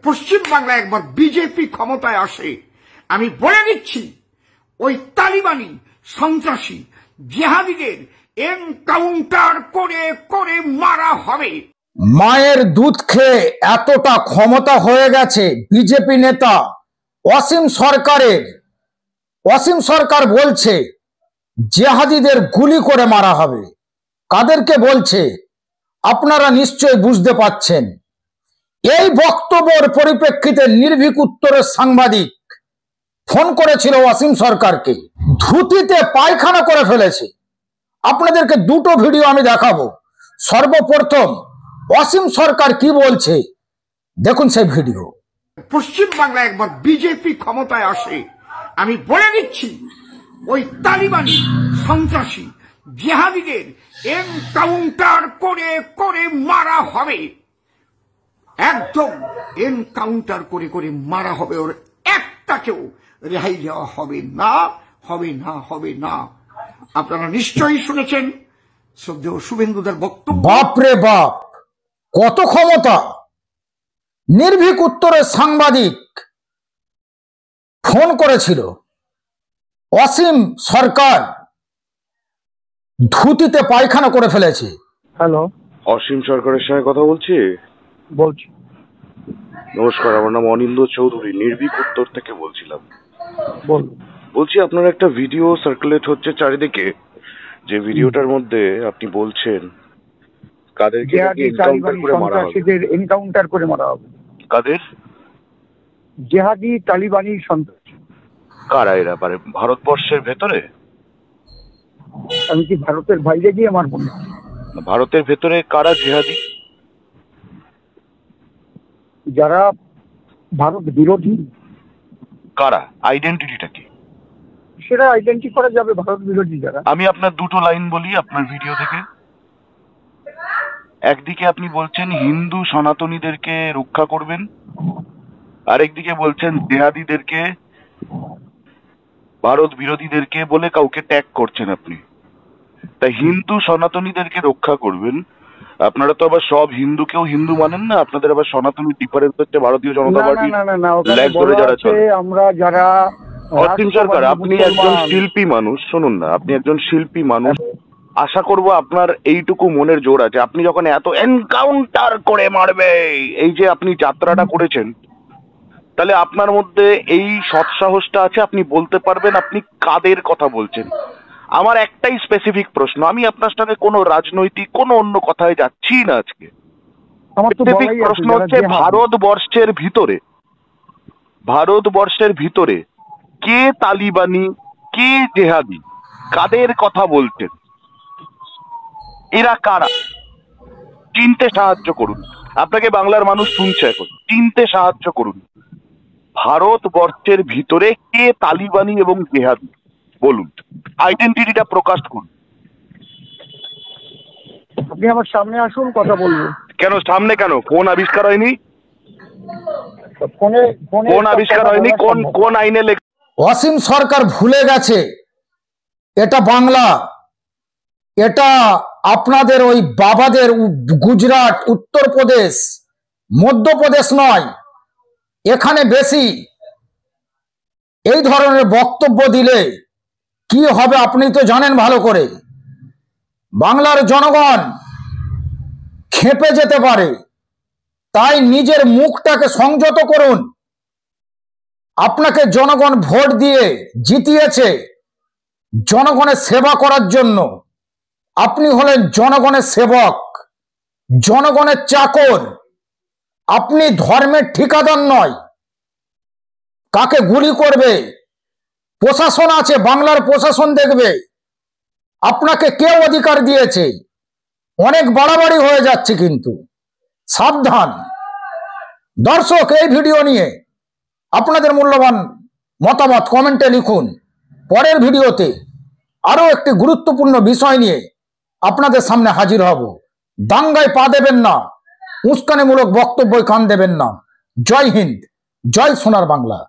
পশ্চিম বাংলায় একবার বিজেপি ক্ষমতায় আসে, আমি বলে দিচ্ছি ওই তালিবানি সন্ত্রাসী জিহাদিদের এনকাউন্টার করে করে মারা হবে। মায়ের দুধ খেয়ে এতটা ক্ষমতা হয়ে গেছে বিজেপি নেতা অসীম সরকারের। অসীম সরকার বলছে জিহাদিদের গুলি করে মারা হবে। কাদেরকে বলছে আপনারা নিশ্চয়ই বুঝতে পাচ্ছেন। এই বক্তব্যের পরিপ্রেক্ষিতে নির্ভীক উত্তরের সাংবাদিক ফোন করেছিল অসীম সরকারকে। ধুতিতে পায়খানা করে ফেলেছে। আপনাদেরকে দুটো ভিডিও আমি দেখাবো। সর্বপ্রথম অসীম সরকার কি বলছে দেখুন সেই ভিডিও। পশ্চিম বাংলায় একবার বিজেপি ক্ষমতায় আসে, আমি বলে দিচ্ছি ওই তালিবানি সন্ত্রাসী জিহাদিদের এনকাউন্টার করে করে মারা হবে। একদম এনকাউন্টার করে করে মারা হবে। ওর একটাকেও রেহাই দেওয়া হবে না, হবে না, হবে না। আপনারা নিশ্চয়ই শুনেছেন শ্রদ্ধেয় শুভেন্দুদের বক্তব্য। বাপরে বাপ, কত ক্ষমতা! নির্ভীক উত্তরের সাংবাদিক ফোন করেছিল, অসীম সরকার ধুতিতে পায়খানা করে ফেলেছে। হ্যালো, অসীম সরকারের সঙ্গে কথা বলছি। বলছি। নমস্কার, আমার নাম অনিন্দ চৌধুরী, নির্ভীক উত্তর থেকে বলছিলাম। বলছি আপনার একটা ভিডিও সার্কুলেট হচ্ছে চারিদিকে, যে ভিডিওটার মধ্যে আপনি বলছেন কাদেরকে এনকাউন্টার করে মারা হবে। এনকাউন্টার করে মারা হবে। কাদের? জিহাদি তালিবানি সন্ত্রাসী। কারা এরা? পারে ভারতবর্ষের ভেতরে? আমি কি ভারতের বাইরে গিয়ে মারবো না? ভারতের ভেতরে কারা জিহাদি? যারা ভারত বিরোধী। কারা? আইডেন্টিটিটা কি? সেটা আইডেন্টি করা যাবে। ভারত বিরোধী যারা। আমি আপনার দুটো লাইন বলি আপনার ভিডিও থেকে। একদিকে আপনি বলছেন হিন্দু সনাতনীদেরকে রক্ষা করবেন, আরেকদিকে বলছেন জিহাদিদেরকে, ভারত বিরোধীদেরকে বলে কাউকে ট্যাগ করছেন আপনি। তাই হিন্দু সনাতনীদেরকে রক্ষা করবেন, আপনারা তো আবার সব হিন্দুকেও হিন্দু মানেন না। আপনাদের আবার সনাতনী ডিফারেন্স হচ্ছে ভারতীয় জনতা পার্টি ল্যাগ ধরে যারা চলে। আমরা যারা অসীম সরকার, আপনি একজন শিল্পী মানুষ, শুনুন না, আপনি একজন শিল্পী মানুষ। আশা করব আপনার এইটুকু মনের জোর আছে। আপনি যখন এত এনকাউন্টার করে মারবে এই যে আপনি যাত্রাটা করেছেন, তাহলে আপনার মধ্যে এই সৎসাহসটা আছে, আপনি বলতে পারবেন আপনি কাদের কথা বলছেন। আমার একটাই স্পেসিফিক প্রশ্ন, আমি আপনার সাথে কোনো রাজনৈতিক কোনো অন্য কথায় যাচ্ছি না আজকে। স্পেসিফিক প্রশ্ন হচ্ছে ভারতবর্ষের ভিতরে কে তালিবানি, কে জেহাদি, কাদের কথা বলছেন? এরা কারা? চিনতে সাহায্য করুন। আপনাকে বাংলার মানুষ শুনছে এখন, চিনতে সাহায্য করুন। ভারতবর্ষের ভিতরে কে তালিবানি এবং জেহাদি বলুন, আইডেন্টিটিটা প্রকাশ করুন। আপনি আমার সামনে আসুন, কথা বলবো। কেন সামনে? কেন ফোন আবিষ্কার হয়নি? ফোন আবিষ্কার হয়নি? কোন আইনে লেখা? অসীম সরকার ভুলে গেছে এটা বাংলা, এটা আপনাদের ওই বাবাদের গুজরাট, উত্তরপ্রদেশ, মধ্যপ্রদেশ নয়। এখানে বেশি এই ধরনের বক্তব্য দিলে কি হবে আপনি তো জানেন ভালো করে। বাংলার জনগণ ক্ষেপে যেতে পারে, তাই নিজের মুখটাকে সংযত করুন। আপনাকে জনগণ ভোট দিয়ে জিতিয়েছে জনগণের সেবা করার জন্য। আপনি হলেন জনগণের সেবক, জনগণের চাকর। আপনি ধর্মের ঠিকাদার নয়। কাকে গুলি করবে প্রশাসন আছে, বাংলার প্রশাসন দেখবে। আপনাকে কে অধিকার দিয়েছে? অনেক বাড়াবাড়ি হয়ে যাচ্ছে কিন্তু সাবধান। দর্শক, এই ভিডিও নিয়ে আপনাদের মূল্যবান মতামত কমেন্টে লিখুন। পরের ভিডিওতে আরো একটি গুরুত্বপূর্ণ বিষয় নিয়ে আপনাদের সামনে হাজির হব। দাঙ্গায় পা দেবেন না, উস্কানিমূলক বক্তব্যে কান দেবেন না। জয় হিন্দ, জয় সোনার বাংলা।